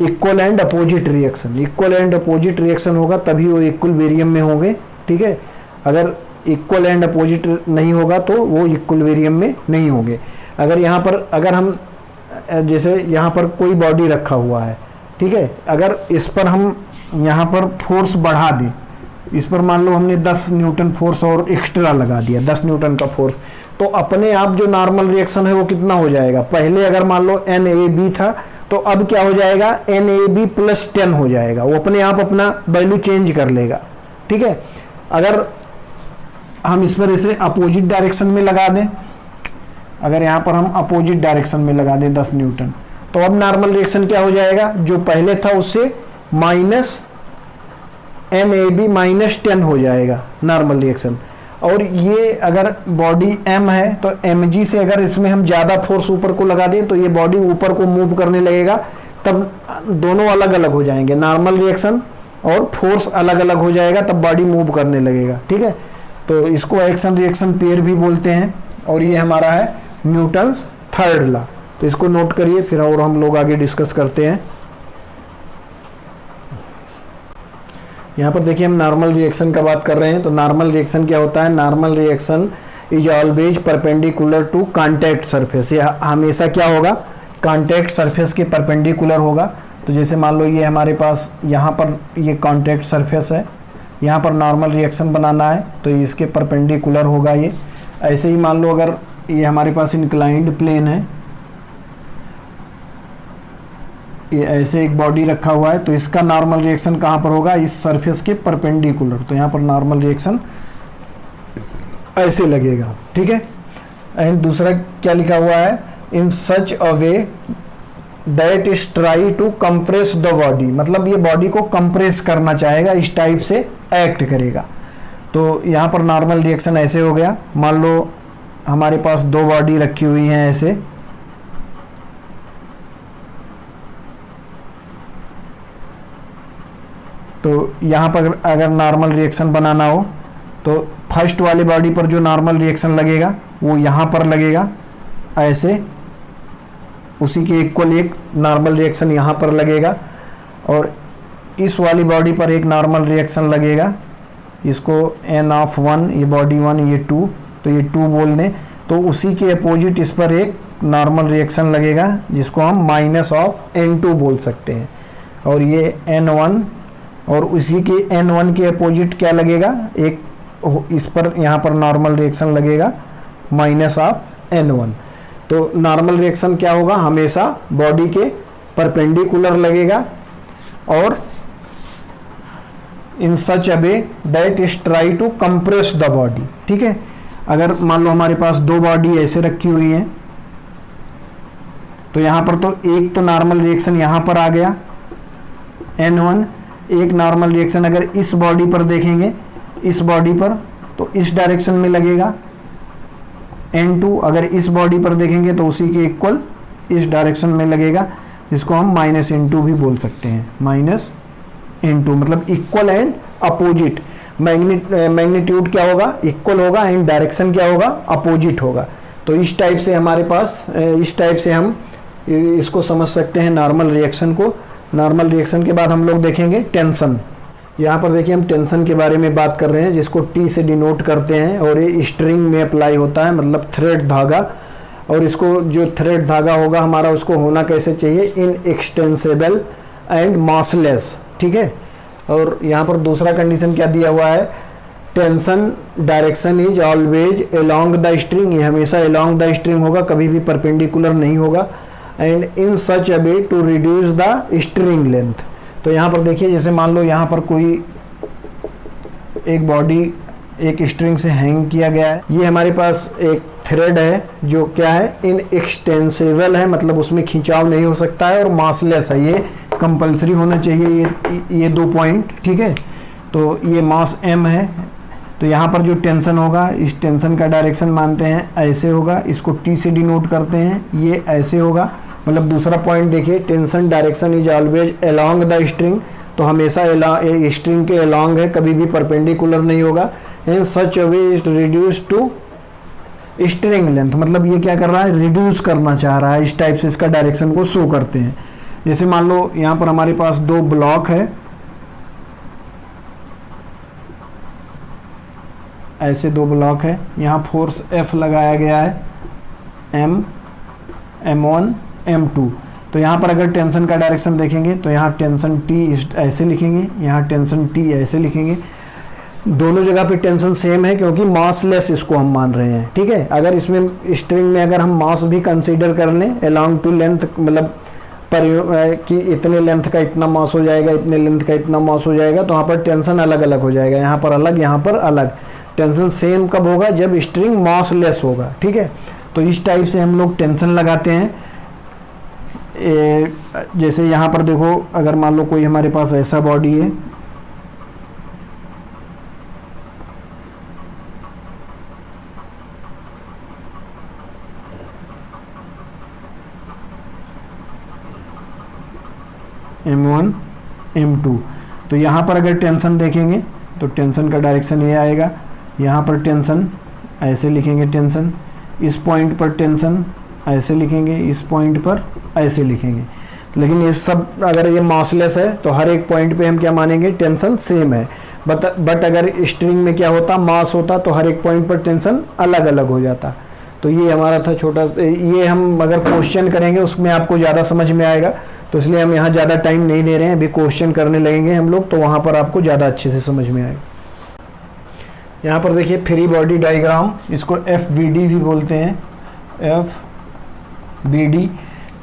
equal and opposite reaction. Equal and opposite reaction होगा तभी वो equilibrium में होंगे, ठीक है। अगर इक्वल एंड अपोजिट नहीं होगा तो वो इक्विलिब्रियम में नहीं होंगे। अगर यहाँ पर अगर हम जैसे यहाँ पर कोई बॉडी रखा हुआ है, ठीक है, अगर इस पर हम यहाँ पर फोर्स बढ़ा दें, इस पर मान लो हमने 10 न्यूटन फोर्स और एक्स्ट्रा लगा दिया, 10 न्यूटन का फोर्स, तो अपने आप जो नॉर्मल रिएक्शन है वो कितना हो जाएगा। पहले अगर मान लो एन ए बी था तो अब क्या हो जाएगा, एन ए बी प्लस 10 हो जाएगा, वो अपने आप अपना वैल्यू चेंज कर लेगा, ठीक है। अगर हम इस पर इसे अपोजिट डायरेक्शन में लगा दें, अगर यहाँ पर हम अपोजिट डायरेक्शन में लगा दें 10 न्यूटन, तो अब नॉर्मल रिएक्शन क्या हो जाएगा, जो पहले था उससे minus N A B minus 10 हो जाएगा नॉर्मल रिएक्शन। और ये अगर बॉडी एम है तो एम जी से अगर इसमें हम ज़्यादा फोर्स ऊपर को लगा दें तो ये बॉडी ऊपर को मूव करने लगेगा, तब दोनों अलग अलग हो जाएंगे, नॉर्मल रिएक्शन और फोर्स अलग अलग हो जाएगा, तब बॉडी मूव करने लगेगा, ठीक है। तो इसको एक्शन रिएक्शन पेयर भी बोलते हैं। और ये हमारा है न्यूटन्स थर्ड लॉ, तो इसको नोट करिए, फिर और हम लोग आगे डिस्कस करते हैं। यहाँ पर देखिए हम नॉर्मल रिएक्शन का बात कर रहे हैं, तो नॉर्मल रिएक्शन क्या होता है, normal reaction is always perpendicular to contact surface. ये हमेशा क्या होगा, कॉन्टैक्ट सरफेस के परपेंडिकुलर होगा। तो जैसे मान लो ये हमारे पास यहाँ पर ये कॉन्टैक्ट सरफेस है, यहाँ पर नॉर्मल रिएक्शन बनाना है तो इसके परपेंडिकुलर होगा ये। ऐसे ही मान लो अगर ये हमारे पास इंक्लाइंड प्लेन है, ये ऐसे एक बॉडी रखा हुआ है, तो इसका नॉर्मल रिएक्शन कहाँ पर होगा, इस सरफेस के परपेंडिकुलर। तो यहाँ पर नॉर्मल रिएक्शन ऐसे लगेगा, ठीक है। एंड दूसरा क्या लिखा हुआ है, in such a way that is try to compress the body, मतलब ये बॉडी को कंप्रेस करना चाहेगा, इस टाइप से एक्ट करेगा। तो यहाँ पर नॉर्मल रिएक्शन ऐसे हो गया, मान लो हमारे पास दो बॉडी रखी हुई हैं ऐसे, तो यहाँ पर अगर नॉर्मल रिएक्शन बनाना हो तो फर्स्ट वाली बॉडी पर जो नॉर्मल रिएक्शन लगेगा वो यहाँ पर लगेगा ऐसे, उसी के इक्वल एक नॉर्मल रिएक्शन यहाँ पर लगेगा, और इस वाली बॉडी पर एक नॉर्मल रिएक्शन लगेगा, इसको n ऑफ 1, ये बॉडी 1, ये 2, तो ये 2 बोल दें। तो उसी के अपोजिट इस पर एक नॉर्मल रिएक्शन लगेगा जिसको हम माइनस ऑफ n2 बोल सकते हैं, और ये n1, और उसी के n1 के अपोजिट क्या लगेगा, एक इस पर यहाँ पर नॉर्मल रिएक्शन लगेगा माइनस ऑफ n1। तो नॉर्मल रिएक्शन क्या होगा, हमेशा बॉडी के परपेंडिकुलर लगेगा और in such a way that is try to compress the body, ठीक है। अगर मान लो हमारे पास दो बॉडी ऐसे रखी हुई हैं, तो यहाँ पर तो एक तो नॉर्मल रिएक्शन यहाँ पर आ गया n1, एक नॉर्मल रिएक्शन अगर इस बॉडी पर देखेंगे, इस बॉडी पर, तो इस डायरेक्शन में लगेगा n2, अगर इस बॉडी पर देखेंगे तो उसी के इक्वल इस डायरेक्शन में लगेगा, जिसको हम माइनस n2 भी बोल सकते हैं, माइनस n2, मतलब इक्वल एंड अपोजिट। मैग्नीट्यूड क्या होगा, इक्वल होगा, एंड डायरेक्शन क्या होगा, अपोजिट होगा। तो इस टाइप से हमारे पास, इस टाइप से हम इसको समझ सकते हैं नॉर्मल रिएक्शन को। नॉर्मल रिएक्शन के बाद हम लोग देखेंगे टेंशन। यहाँ पर देखिए हम टेंशन के बारे में बात कर रहे हैं, जिसको T से डिनोट करते हैं, और ये स्ट्रिंग में अप्लाई होता है, मतलब थ्रेड धागा। और इसको जो थ्रेड धागा होगा हमारा, उसको होना कैसे चाहिए, इनएक्सटेंसिबल एंड मॉसलेस, ठीक है। और यहाँ पर दूसरा कंडीशन क्या दिया हुआ है, tension direction is always along the string, ये हमेशा अलोंग द स्ट्रिंग होगा, कभी भी परपेंडिकुलर नहीं होगा। And in such a way to reduce the string length. तो यहाँ पर देखिए, जैसे मान लो यहाँ पर कोई एक बॉडी एक स्ट्रिंग से हैंग किया गया है, ये हमारे पास एक थ्रेड है जो क्या है, इनएक्सटेंसिबल है, मतलब उसमें खिंचाव नहीं हो सकता है, और मासलेस है, ये कंपलसरी होना चाहिए ये 2 पॉइंट, ठीक है। तो ये मास m है, तो यहाँ पर जो टेंशन होगा, इस टेंशन का डायरेक्शन मानते हैं ऐसे होगा, इसको t से डिनोट करते हैं, ये ऐसे होगा। मतलब दूसरा पॉइंट देखिए, tension direction is always along the string, तो हमेशा स्ट्रिंग के अलोंग है, कभी भी परपेंडिकुलर नहीं होगा। In such way is reduce to string length, मतलब ये क्या कर रहा है, रिड्यूस करना चाह रहा है, इस टाइप से इसका डायरेक्शन को शो करते हैं। जैसे मान लो यहाँ पर हमारे पास 2 ब्लॉक है, ऐसे 2 ब्लॉक है, यहाँ फोर्स F लगाया गया है, M1 M2। तो यहाँ पर अगर टेंशन का डायरेक्शन देखेंगे तो यहाँ टेंशन T ऐसे लिखेंगे, यहाँ टेंशन T ऐसे लिखेंगे। दोनों जगह पे टेंशन सेम है क्योंकि मासलेस इसको हम मान रहे हैं, ठीक है। अगर इसमें स्ट्रिंग में अगर हम मास भी कंसीडर कर लें अलोंग टू लेंथ, मतलब पर कि इतने लेंथ का इतना मास हो जाएगा, इतने लेंथ का इतना मास हो जाएगा, तो वहाँ पर टेंशन अलग अलग हो जाएगा, यहाँ पर अलग, यहाँ पर अलग। टेंशन सेम कब होगा, जब स्ट्रिंग मासलेस होगा, ठीक है। तो इस टाइप से हम लोग टेंशन लगाते हैं। जैसे यहाँ पर देखो, अगर मान लो कोई हमारे पास ऐसा बॉडी है, M1 M2, तो यहाँ पर अगर टेंशन देखेंगे तो टेंशन का डायरेक्शन ये आएगा, यहाँ पर टेंशन ऐसे लिखेंगे, टेंशन इस पॉइंट पर टेंशन ऐसे लिखेंगे, इस पॉइंट पर ऐसे लिखेंगे। लेकिन ये सब अगर ये मासलेस है तो हर एक पॉइंट पे हम क्या मानेंगे, टेंशन सेम है। बट अगर स्ट्रिंग में क्या होता, मास होता, तो हर एक पॉइंट पर टेंशन अलग अलग हो जाता। तो ये हमारा था छोटा, ये हम अगर क्वेश्चन करेंगे उसमें आपको ज़्यादा समझ में आएगा, तो इसलिए हम यहाँ ज़्यादा टाइम नहीं ले रहे हैं। अभी क्वेश्चन करने लगेंगे हम लोग, तो वहाँ पर आपको ज़्यादा अच्छे से समझ में आएगा। यहाँ पर देखिए फ्री बॉडी डायग्राम, इसको FBD भी बोलते हैं, FBD।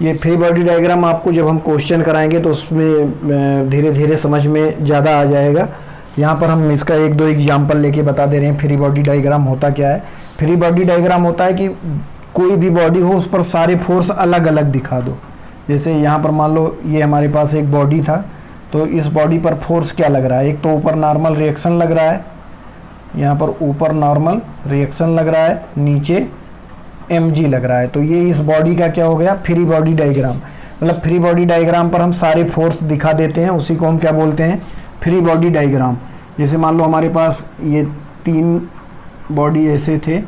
ये फ्री बॉडी डायग्राम आपको जब हम क्वेश्चन कराएंगे तो उसमें धीरे धीरे समझ में ज़्यादा आ जाएगा। यहाँ पर हम इसका 1-2 एग्जाम्पल लेके बता दे रहे हैं फ्री बॉडी डायग्राम होता क्या है। फ्री बॉडी डायग्राम होता है कि कोई भी बॉडी हो उस पर सारे फोर्स अलग अलग दिखा दो। जैसे यहाँ पर मान लो ये हमारे पास एक बॉडी था, तो इस बॉडी पर फोर्स क्या लग रहा है, एक तो ऊपर नॉर्मल रिएक्शन लग रहा है, यहाँ पर ऊपर नॉर्मल रिएक्शन लग रहा है, नीचे mg लग रहा है। तो ये इस बॉडी का क्या हो गया, फ्री बॉडी डायग्राम। मतलब फ्री बॉडी डायग्राम पर हम सारे फोर्स दिखा देते हैं, उसी को हम क्या बोलते हैं, फ्री बॉडी डायग्राम। जैसे मान लो हमारे पास ये 3 बॉडी ऐसे थे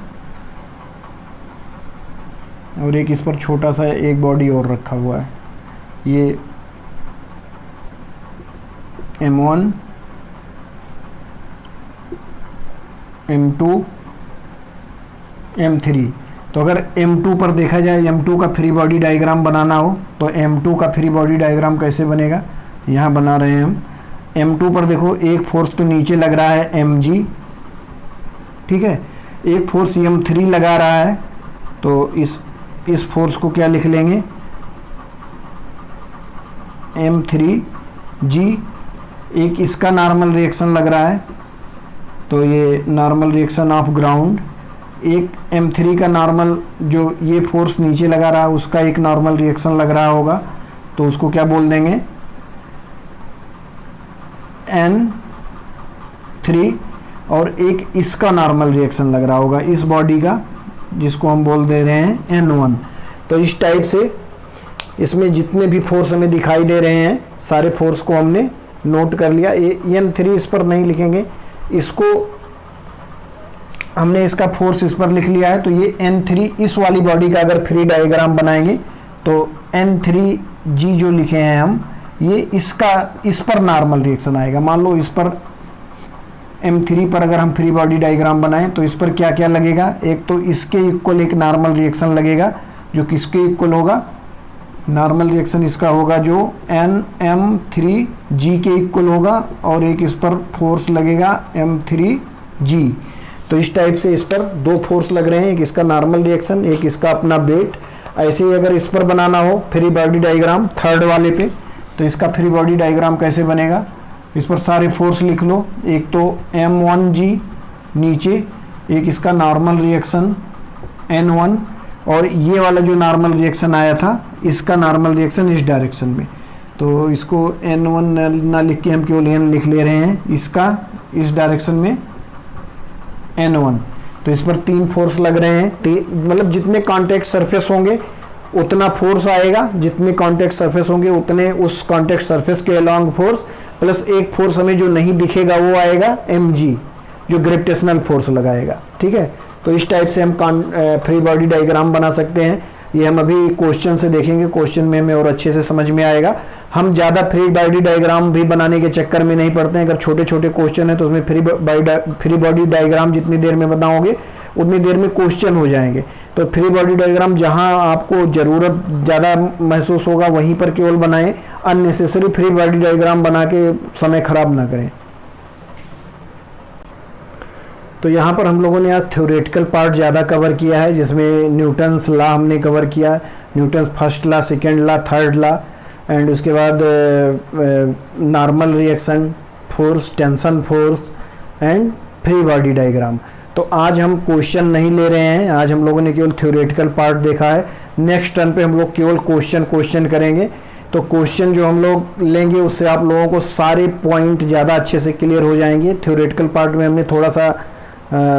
और एक इस पर छोटा सा एक बॉडी और रखा हुआ है, ये M1 M2 M3। तो अगर M2 पर देखा जाए, M2 का फ्री बॉडी डायग्राम बनाना हो तो M2 का फ्री बॉडी डायग्राम कैसे बनेगा, यहाँ बना रहे हैं हम। M2 पर देखो एक फोर्स तो नीचे लग रहा है mg, ठीक है, एक फोर्स M3 लगा रहा है, तो इस फोर्स को क्या लिख लेंगे, M3g। एक इसका नॉर्मल रिएक्शन लग रहा है, तो ये नॉर्मल रिएक्शन ऑफ ग्राउंड। एक M3 का नॉर्मल, जो ये फोर्स नीचे लगा रहा है उसका एक नॉर्मल रिएक्शन लग रहा होगा, तो उसको क्या बोल देंगे, N3। और एक इसका नॉर्मल रिएक्शन लग रहा होगा इस बॉडी का, जिसको हम बोल दे रहे हैं N1। तो इस टाइप से इसमें जितने भी फोर्स हमें दिखाई दे रहे हैं सारे फोर्स को हमने नोट कर लिया। N3 इस पर नहीं लिखेंगे, इसको हमने इसका फोर्स इस पर लिख लिया है। तो ये N3 इस वाली बॉडी का अगर फ्री डायग्राम बनाएंगे तो N3g जो लिखे हैं हम, ये इसका इस पर नॉर्मल रिएक्शन आएगा। मान लो इस पर M3 पर अगर हम फ्री बॉडी डायग्राम बनाएं तो इस पर क्या क्या लगेगा, एक तो इसके इक्वल एक नॉर्मल रिएक्शन लगेगा, जो किसके इक्वल होगा, नॉर्मल रिएक्शन इसका होगा जो NM3g के इक्वल होगा, और एक इस पर फोर्स लगेगा M3g। तो इस टाइप से इस पर 2 फोर्स लग रहे हैं, एक इसका नॉर्मल रिएक्शन, एक इसका अपना वेट। ऐसे ही अगर इस पर बनाना हो फ्री बॉडी डायग्राम थर्ड वाले पे, तो इसका फ्री बॉडी डायग्राम कैसे बनेगा, इस पर सारे फोर्स लिख लो, एक तो M1g नीचे, एक इसका नॉर्मल रिएक्शन N1, और ये वाला जो नॉर्मल रिएक्शन आया था इसका नॉर्मल रिएक्शन इस डायरेक्शन में, तो इसको N1 ना लिख के हम केवल N लिख ले रहे हैं, इसका इस डायरेक्शन में N1। तो इस पर 3 फोर्स लग रहे हैं, मतलब जितने कॉन्टैक्ट सरफेस होंगे उतना फोर्स आएगा, जितने कॉन्टैक्ट सरफेस होंगे उतने उस कॉन्टैक्ट सरफेस के अलॉन्ग फोर्स, प्लस एक फोर्स हमें जो नहीं दिखेगा वो आएगा mg, जो ग्रेविटेशनल फोर्स लगाएगा। ठीक है, तो इस टाइप से हम फ्री बॉडी डायग्राम बना सकते हैं। ये हम अभी क्वेश्चन से देखेंगे, क्वेश्चन में हमें और अच्छे से समझ में आएगा। हम ज़्यादा फ्री बॉडी डायग्राम भी बनाने के चक्कर में नहीं पड़ते हैं। अगर छोटे छोटे क्वेश्चन है तो उसमें फ्री बॉडी डायग्राम जितनी देर में बनाओगे उतनी देर में क्वेश्चन हो जाएंगे। तो फ्री बॉडी डायग्राम जहां आपको ज़रूरत ज़्यादा महसूस होगा वहीं पर केवल बनाएं, अननेसेसरी फ्री बॉडी डायग्राम बना के समय खराब ना करें। तो यहाँ पर हम लोगों ने आज थ्योरेटिकल पार्ट ज़्यादा कवर किया है, जिसमें न्यूटन्स लॉ हमने कवर किया, Newton's first law, second law, third law, and उसके बाद normal reaction, force, tension force and free body diagram. तो आज हम क्वेश्चन नहीं ले रहे हैं, आज हम लोगों ने केवल थ्योरेटिकल पार्ट देखा है। नेक्स्ट टर्न पे हम लोग केवल क्वेश्चन करेंगे। तो क्वेश्चन जो हम लोग लेंगे उससे आप लोगों को सारे पॉइंट ज़्यादा अच्छे से क्लियर हो जाएंगे। थ्योरेटिकल पार्ट में हमने थोड़ा सा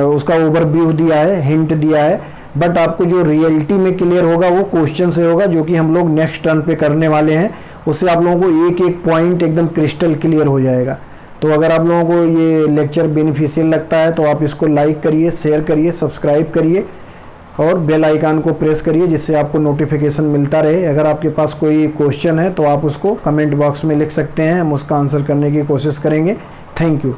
उसका ओवरव्यू दिया है, हिंट दिया है, बट आपको जो रियलिटी में क्लियर होगा वो क्वेश्चन से होगा, जो कि हम लोग नेक्स्ट टर्न पे करने वाले हैं। उससे आप लोगों को एक एक पॉइंट एकदम क्रिस्टल क्लियर हो जाएगा। तो अगर आप लोगों को ये लेक्चर बेनिफिशियल लगता है तो आप इसको लाइक करिए, शेयर करिए, सब्सक्राइब करिए और बेल आइकन को प्रेस करिए, जिससे आपको नोटिफिकेशन मिलता रहे। अगर आपके पास कोई क्वेश्चन है तो आप उसको कमेंट बॉक्स में लिख सकते हैं, हम उसका आंसर करने की कोशिश करेंगे। Thank you.